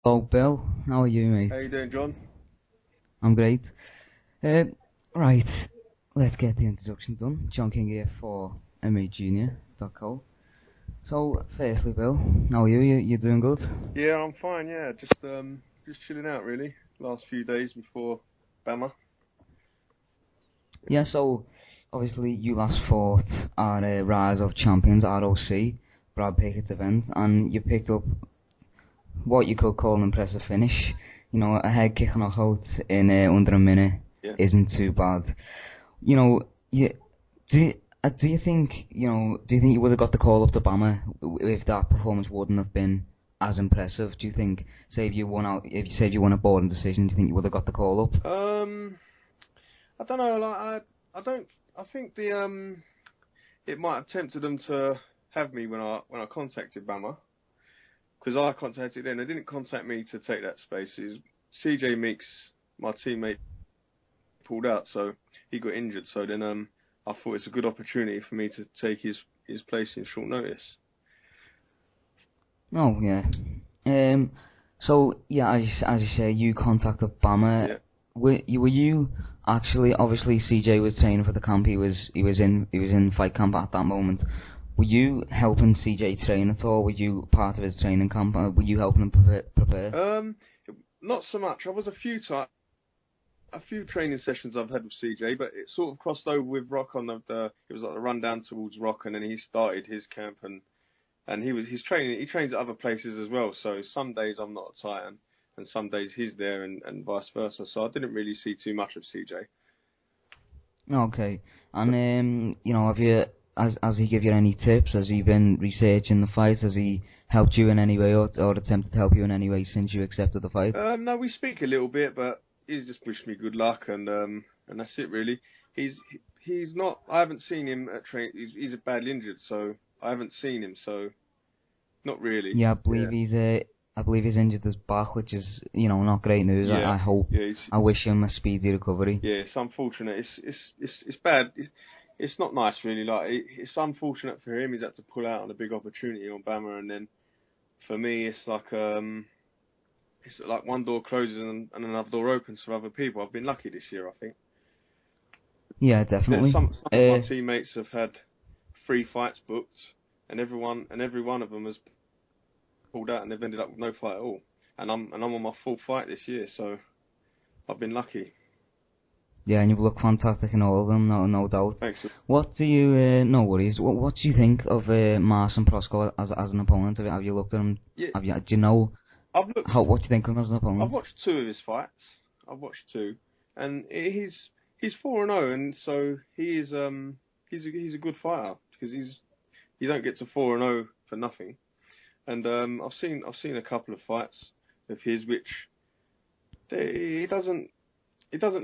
Oh, Bill, how are you, mate? How you doing, John? I'm great. Uh, right, let's get the introduction done. John King here for MMAjr.co. So, firstly, Bill, how are you? You doing good? Yeah, I'm fine. Yeah, just chilling out really. Last few days before BAMMA. Yeah, so, obviously, you last fought at Rise of Champions, ROC, Brad Pickett's event, and you picked up what you could call an impressive finish. You know, a head kick knockout in under a minute Yeah. isn't too bad. You know, do you think you would have got the call up to BAMMA if that performance wouldn't have been as impressive? Do you think, say if you said you won a boarding decision, do you think you would have got the call up? I don't know. I don't. I think it might have tempted them to have me when I contacted BAMMA, because I contacted them. They didn't contact me to take that space. CJ Meeks, my teammate, pulled out, so he got injured. So then I thought it's a good opportunity for me to take his place in short notice. Oh yeah. So yeah, as you say, you contacted BAMMA. Yeah. Were you actually, obviously CJ was training for the camp. He was in fight camp at that moment. Were you helping CJ train at all? Were you part of his training camp? Were you helping him prepare? Not so much. I was a few training sessions I've had with CJ, but it sort of crossed over with ROC on it was like the run down towards ROC, and then he started his camp, and he's training. He trains at other places as well. So some days I'm not a Titan, and some days he's there, and vice versa. So I didn't really see too much of CJ. Okay. And have you has he give you any tips? Has he been researching the fight? Has he helped you in any way, or attempted to help you in any way since you accepted the fight? No, we speak a little bit, but he's just wished me good luck, and that's it really. He's not. I haven't seen him at train. He's badly injured, so I haven't seen him. So not really. Yeah, Yeah. I believe he's injured his back, which is not great news. Yeah. I hope. Yeah. I wish him a speedy recovery. Yeah. It's unfortunate. It's bad. It's not nice really. Like it's unfortunate for him. He's had to pull out on a big opportunity on BAMMA, and then for me, it's like one door closes and another door opens for other people. I've been lucky this year, I think. Yeah, definitely. Some of my teammates have had 3 fights booked, and every one of them has pulled out, and they've ended up with no fight at all. And I'm on my 4th fight this year, so I've been lucky. Yeah, and you've looked fantastic in all of them, no doubt. Thanks. What do you? No worries. What do you think of Marcin Prostko as an opponent? Have you looked at him? Yeah, Do you know I've looked. what do you think of him as an opponent? I've watched 2 of his fights. I've watched 2, and he's 4-0, and so he's a good fighter, because you don't get to 4-0 for nothing. And I've seen a couple of fights of his, which he doesn't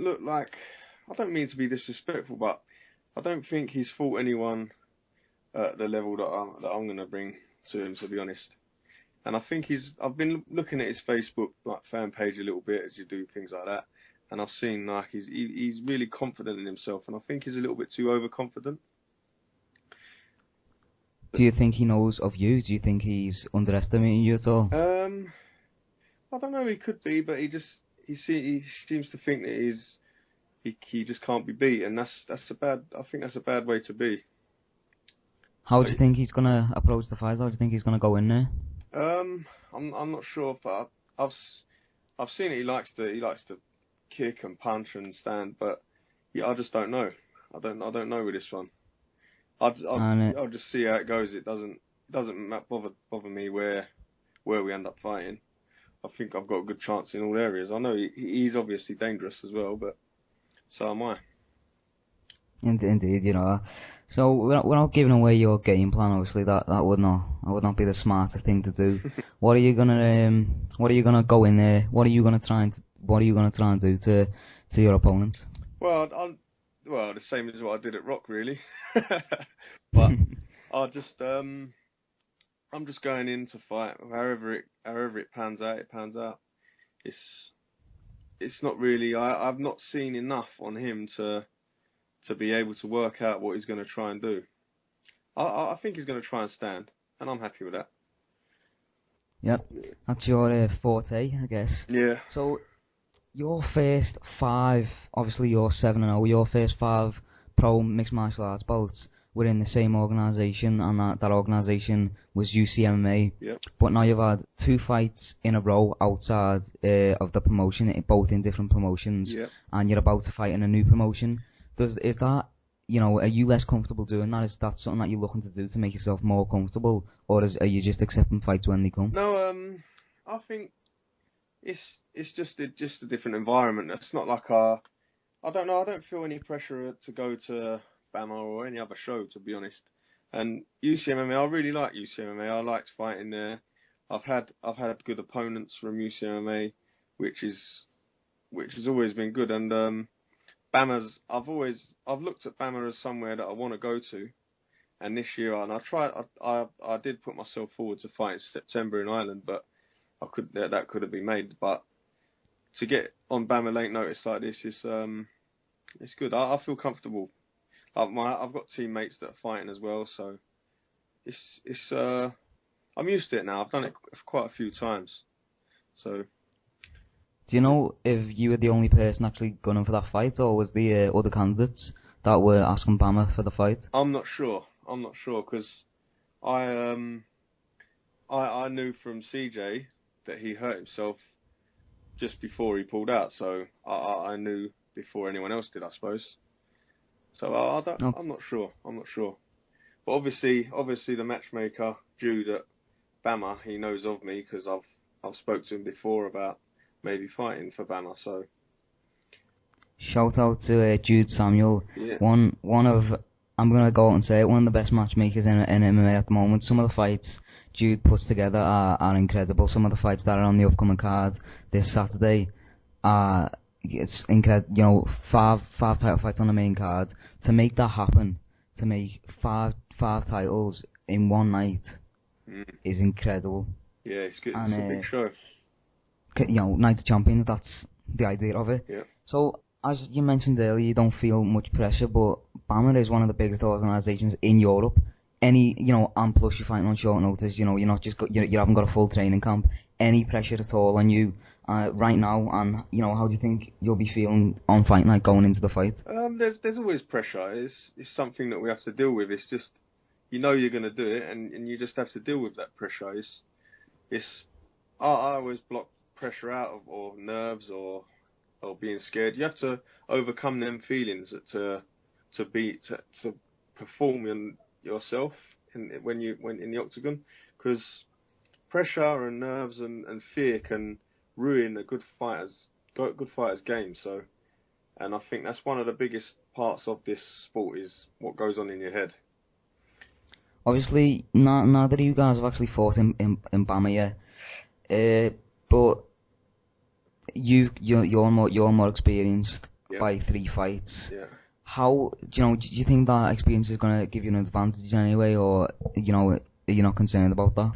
look like. I don't mean to be disrespectful, but I don't think he's fought anyone at the level that I'm going to bring to him, to be honest. And I think I've been looking at his Facebook fan page a little bit, as you do things like that, and I've seen he's really confident in himself, and I think he's a little bit too overconfident. Do you think he knows of you? Do you think he's underestimating you at all? I don't know. He could be, but he seems to think that he just can't be beat, and that's a bad. I think that's a bad way to be. How do you think he's gonna approach the fight? How do you think he's gonna go in there? I'm not sure, but I've seen it. He likes to kick and punch and stand, but yeah, I just don't know. I don't know with this one. I'll just see how it goes. It doesn't bother me where we end up fighting. I think I've got a good chance in all areas. I know he's obviously dangerous as well, but so am I. Indeed, So without giving away your game plan, obviously that would not be the smartest thing to do. What are you gonna go in there? What are you gonna try and do to your opponent? Well, the same as what I did at ROC, really. But I'm just going in to fight. However it pans out, it pans out. It's not really. I've not seen enough on him to be able to work out what he's going to try and do. I think he's going to try and stand, and I'm happy with that. Yep, that's your forte, I guess. Yeah. So, your first 5, obviously you're 7-0, your first 5 pro mixed martial arts bouts were in the same organisation, and that organisation was UCMMA. Yep. But now you've had 2 fights in a row outside of the promotion, both in different promotions, Yep. and you're about to fight in a new promotion. Is that, are you less comfortable doing that? Is that something that you're looking to do to make yourself more comfortable, or are you just accepting fights when they come? No, I think it's just a different environment. It's not like I don't know. I don't feel any pressure to go to BAMMA or any other show, to be honest. And UCMMA, I really like UCMMA. I liked fighting there. I've had good opponents from UCMMA, which has always been good. And BAMMA's, I've looked at BAMMA as somewhere that I want to go to. And this year, I did put myself forward to fight in September in Ireland, but that could have been made. But to get on BAMMA late notice like this is it's good. I feel comfortable. I've got teammates that are fighting as well, so it's I'm used to it now. I've done it quite a few times. So. Do you know if you were the only person actually gunning for that fight, or was the other candidates that were asking BAMMA for the fight? I'm not sure because I knew from CJ that he hurt himself just before he pulled out, so I knew before anyone else did, I suppose. So I'm not sure. But obviously the matchmaker Jude at BAMMA, he knows of me because I've spoke to him before about maybe fighting for BAMMA. So shout out to Jude Samuel, yeah. one of, I'm gonna go out and say it, one of the best matchmakers in MMA at the moment. Some of the fights Jude puts together are incredible. Some of the fights that are on the upcoming card this Saturday are, it's incredible. 5 title fights on the main card. To make that happen, to make five titles in one night is incredible. Yeah, it's good. It's a big show. Night of Champions, that's the idea of it. Yeah. So, as you mentioned earlier, you don't feel much pressure, but BAMMA is one of the biggest organisations in Europe. And plus you're fighting on short notice, you're not just you haven't got a full training camp. Any pressure at all on you right now, and how do you think you'll be feeling on fight night going into the fight? There's always pressure. It's something that we have to deal with. It's just, you're going to do it, and you just have to deal with that pressure. I always block pressure out of, or nerves, or being scared. You have to overcome them feelings to perform yourself when in the octagon, because pressure and nerves and fear can ruin a good fighter's game. So, and I think that's one of the biggest parts of this sport is what goes on in your head. Obviously, now that you guys have actually fought in BAMMA, but you're more experienced by 3 fights. Yeah. How do you think that experience is going to give you an advantage anyway, or are you not concerned about that?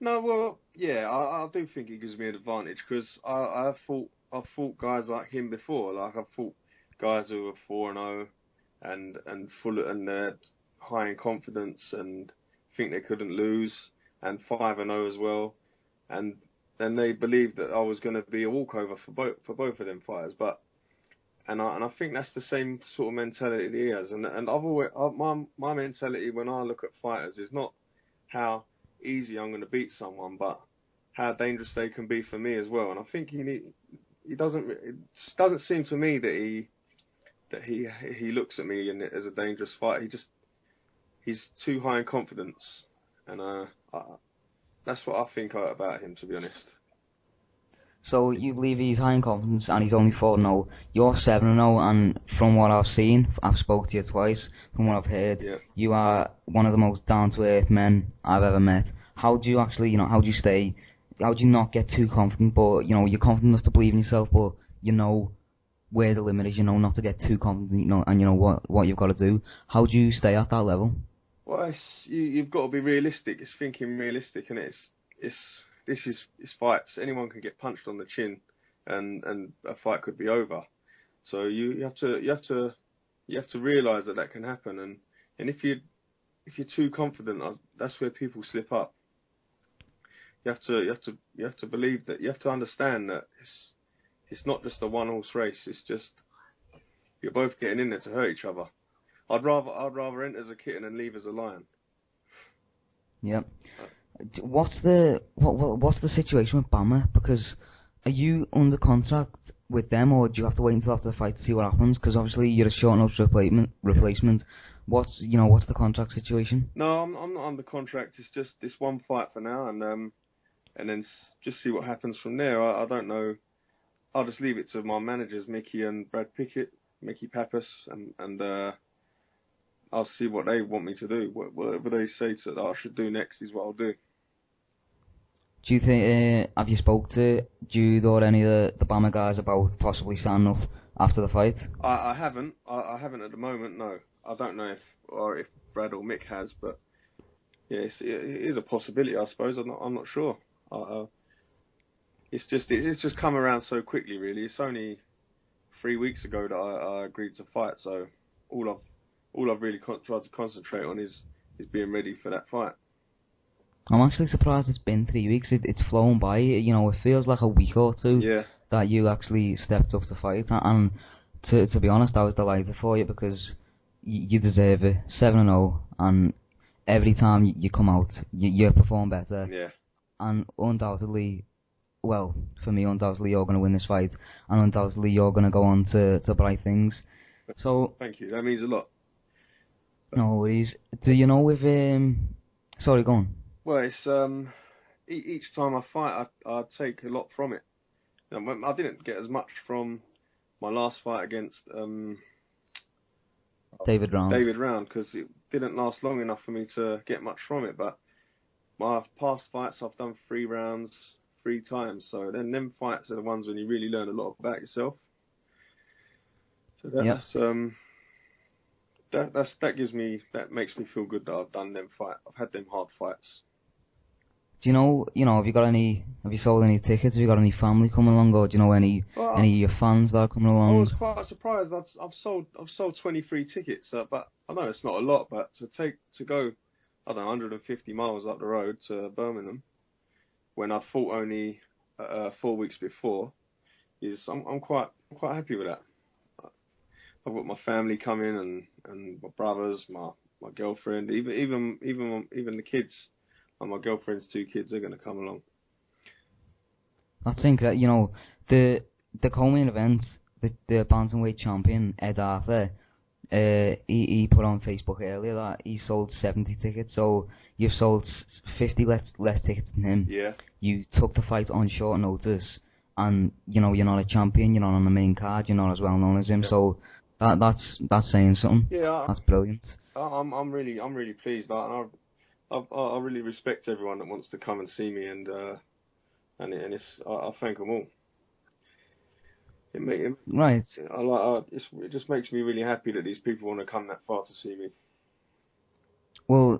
No, well, yeah, I do think it gives me an advantage because I've fought guys like him before. Like, I've fought guys who are 4-0 and full, and they're high in confidence and think they couldn't lose, and 5-0 as well, and then they believed that I was going to be a walkover for both of them fighters. But and I think that's the same sort of mentality that he has. And I've always my mentality when I look at fighters is not how easy I'm going to beat someone, but how dangerous they can be for me as well. And I think it doesn't seem to me that he looks at me as a dangerous fighter. He's too high in confidence, and that's what I think about him, to be honest. So you believe he's high in confidence and he's only 4-0. You're 7-0, and from what I've seen, I've spoke to you twice, from what I've heard, yeah. You are one of the most down-to-earth men I've ever met. How do you actually, how do you not get too confident, but, you're confident enough to believe in yourself, but you know where the limit is, not to get too confident, and what you've got to do. How do you stay at that level? Well, you've got to be realistic. It's thinking realistic, and this is fights. Anyone can get punched on the chin, and a fight could be over. So you have to realise that can happen. And if you're too confident, that's where people slip up. You have to believe that. You have to understand that it's not just a one-horse race. It's just you're both getting in there to hurt each other. I'd rather enter as a kitten and leave as a lion. Yep. What's the situation with BAMMA? Because are you under contract with them, or do you have to wait until after the fight to see what happens? Because obviously you're a short notice replacement. What's the contract situation? No, I'm not under contract. It's just this one fight for now, and then just see what happens from there. I don't know. I'll just leave it to my managers, Mickey and Brad Pickett, Mickey Pappas, and I'll see what they want me to do. Whatever they say that I should do next is what I'll do. Do you think, have you spoke to Jude or any of the BAMMA guys about possibly signing up after the fight? I haven't. I haven't at the moment, no. I don't know if Brad or Mick has, but yeah, it is a possibility, I suppose. I'm not sure. It's just come around so quickly, really. It's only 3 weeks ago that I agreed to fight, so all I've really tried to concentrate on is being ready for that fight. I'm actually surprised it's been 3 weeks. It's flown by. You know, it feels like a week or two that you actually stepped up to fight. And to be honest, I was delighted for you because you deserve it. 7-0, and every time you come out, you perform better. Yeah. And undoubtedly, well, for me, undoubtedly you're going to win this fight, and undoubtedly you're going to go on to bright things. So thank you. That means a lot. No worries. Do you know if sorry, go on. Well, it's each time I fight, I take a lot from it. I didn't get as much from my last fight against David Round because it didn't last long enough for me to get much from it. But my past fights, I've done 3 rounds 3 times. So then them fights are the ones when you really learn a lot about yourself. So that makes me feel good that I've done them fights. I've had them hard fights. Do you know, have you sold any tickets? Have you got any family coming along, or do you know any of your fans that are coming along? I was quite surprised. I've sold 23 tickets, but I know it's not a lot, but to go, I don't know, 150 miles up the road to Birmingham, when I fought only 4 weeks before, I'm quite happy with that. I've got my family coming and my brothers, my girlfriend, even the kids. And my girlfriend's 2 kids are going to come along. I think that, the co-main event, the bantamweight champion, Ed Arthur, he put on Facebook earlier that he sold 70 tickets, so you've sold 50 less tickets than him. Yeah. You took the fight on short notice, and, you're not a champion, you're not on the main card, you're not as well known as him, so that's saying something. Yeah. That's brilliant. I'm really pleased, and I really respect everyone that wants to come and see me, and I thank them all. Right. It just makes me really happy that these people want to come that far to see me. Well,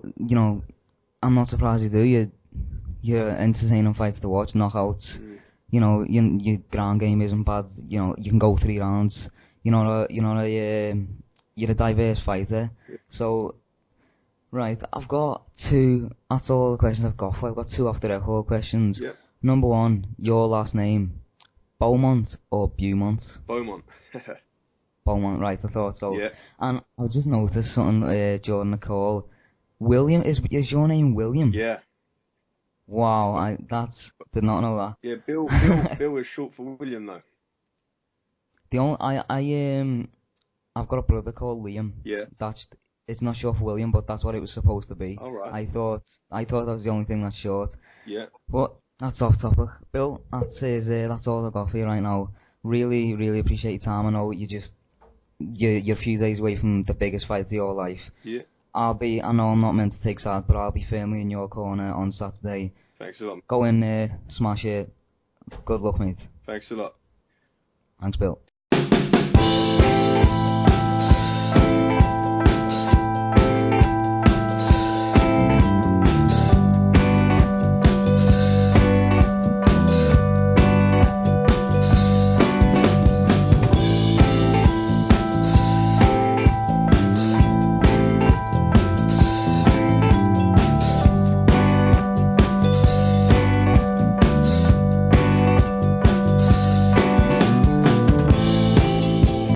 I'm not surprised you do. You're entertaining fights to watch, knockouts. Your ground game isn't bad. You can go 3 rounds. You're a diverse fighter. Yeah. So. Right, I've got 2, that's all the questions I've got for. I've got 2 off the record questions. Yep. Number 1, your last name, Beaumont or Beaumont? Beaumont. Beaumont, right, I thought so. Yeah. And I just noticed something during the call. William, is your name William? Yeah. Wow, did not know that. Yeah, Bill is short for William though. I've got a brother called Liam. Yeah. It's not short for William, but that's what it was supposed to be. All right. I thought that was the only thing that's short. Yeah. But that's off topic. Bill, that's all I've got for you right now. Really, really appreciate your time. I know you're a few days away from the biggest fight of your life. Yeah. I know I'm not meant to take sides, but I'll be firmly in your corner on Saturday. Thanks a lot. Go in there, smash it. Good luck, mate. Thanks a lot. Thanks, Bill.